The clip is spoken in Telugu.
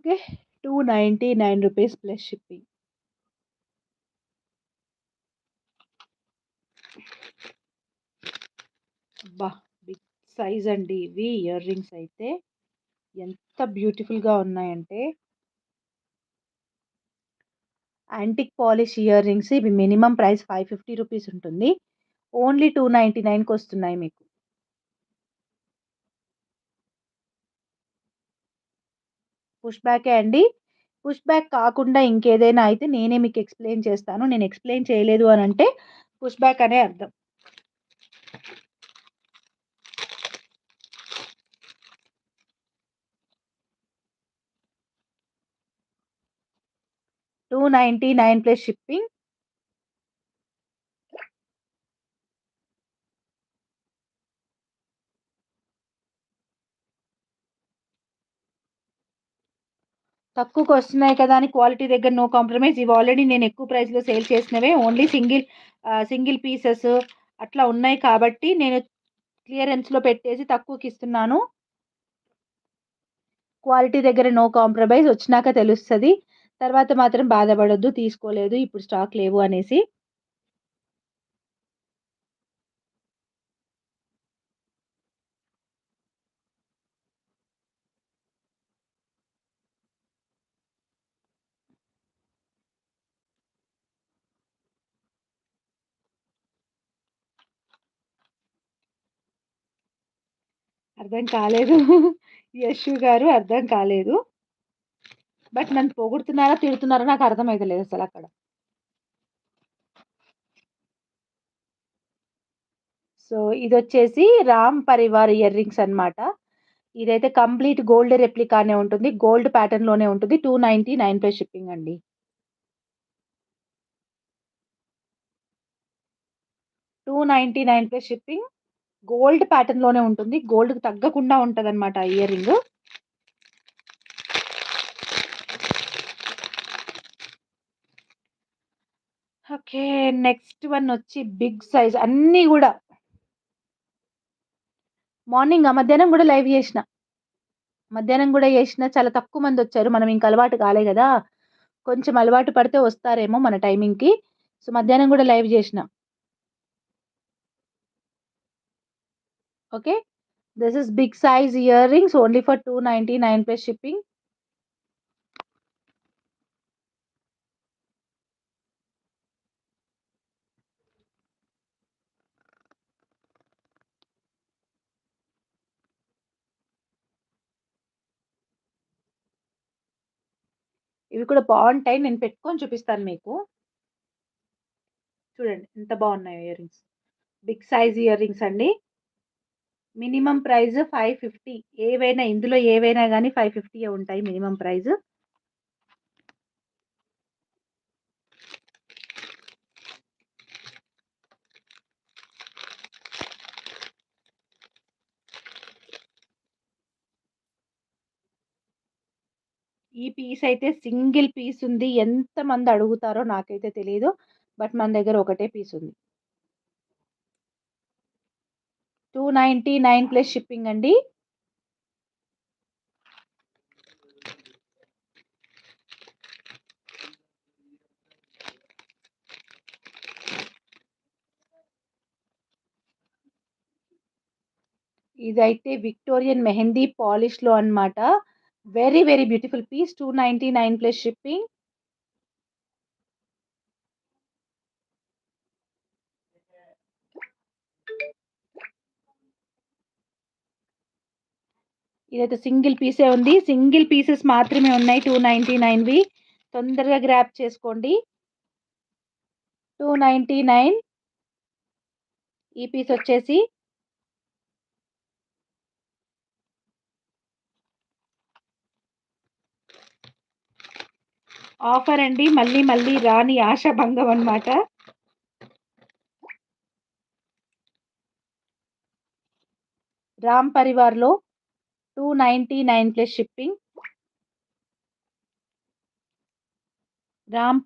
ఓకే. 299 rupees plus shipping. అబ్బా! బిగ్ సైజ్ అండి ఇవి ఇయర్ రింగ్స్ అయితే. ఎంత బ్యూటిఫుల్‌గా ఉన్నాయంటే యాంటిక్ పాలిష్ ఇయర్ రింగ్స్ ఇవి మినిమమ్ ప్రైస్ 550 రూపీస్ ఉంటుంది. ఓన్లీ 299కొస్తున్నాయి మీకు. పుష్ బ్యాకే అండి. పుష్ బ్యాక్ కాకుండా ఇంకేదైనా అయితే నేనే మీకు ఎక్స్‌ప్లెయిన్ చేస్తాను. నేను ఎక్స్‌ప్లెయిన్ చేయలేదు అనంటే పుష్ బ్యాక్ అనే అర్థం. $299 ప్లస్ షిప్పింగ్. తక్కువకొస్తున్నాయి కదా అని క్వాలిటీ దగ్గర నో కాంప్రమైజ్. ఇవి ఆల్రెడీ నేను ఎక్కువ ప్రైస్‌లో సేల్ చేసినవే. ఓన్లీ సింగిల్ పీసెస్ అట్లా ఉన్నాయి కాబట్టి నేను క్లియరెన్స్‌లో పెట్టేసి తక్కువకిస్తున్నాను. క్వాలిటీ దగ్గర నో కాంప్రమైజ్. వచ్చినాక తెలుస్తది. తర్వాత మాత్రం బాధపడొద్దు తీసుకోలేదు, ఇప్పుడు స్టాక్ లేవు అనేసి. అర్థం కాలేదు. యష్యూ గారు అర్థం కాలేదు. బట్ నన్ను పొగుడుతున్నారా? తిడుతున్నారా? నాకు అర్థమైతలేదు అసలక్కడ. సో, ఇదొచ్చేసి రామ్ పరివార్ ఇయర్ రింగ్స్ అన్నమాట. ఇదైతే కంప్లీట్ గోల్డ్ రెప్లికానే ఉంటుంది. గోల్డ్ ప్యాటర్న్‌లోనే ఉంటుంది. 299 ప్లస్ షిప్పింగ్ అండి. 299 ప్లస్ షిప్పింగ్. గోల్డ్ ప్యాటర్న్‌లోనే ఉంటుంది. గోల్డ్‌కి తగ్గకుండా ఉంటదన్నమాట ఆ year ring. Okay. Next one వచ్చి బిగ్ సైజ్ అన్నీ గూడా మధ్యాహ్నం గూడా లైవ్ జేసిన. మధ్యాహ్నం గూడా జేసిన చాలా తక్కువ మందొచ్చారు. మనం ఇంక అలవాటు కాలే గదా! కొంచెం అలవాటు పడితే వస్తారేమో మన టైమింగ్‌కి. సో, మధ్యాహ్నం గూడా లైవ్ జేసిన. Okay. This is big size ear rings only for 299 plus shipping. ఇవి కూడా బావుంటాయి. నేను పెట్టుకొని చూపిస్తాను మీకు. చూడండి ఎంత బావున్నాయో ear rings. Big size ear rings అండి. Minimum price 550. ఇందులో ఏవైనా గాని 550 ఉంటాయి మినిమమ్ ప్రైస్. ఈ పీస్ అయితే సింగిల్ పీస్ ఉంది. ఎంతమంది అడుగుతారో నాకైతే తెలీదు. బట్ మన దగ్గర ఒకటే పీస్ ఉంది. 299 ప్లస్ షిప్పింగ్ అండి. ఇదైతే విక్టోరియన్ మెహందీ పాలిష్‌లో అన్నమాట. Very very beautiful piece. 299 plus shipping. ఇదైతే సింగిల్ పీసే ఉంది. సింగిల్ పీసెస్ మాత్రమే ఉన్నాయి 299వి. తొందరగా గ్రాబ్ చేసుకోండి. 299 ఈ పీస్ వచ్చేసి ఆఫర్ అండి. మళ్ళీ మళ్ళీ రాని ఆశాభంగం అన్నమాట. రామ్ పరివార్‌లో 299 ప్లస్ షిప్పింగ్. రామ్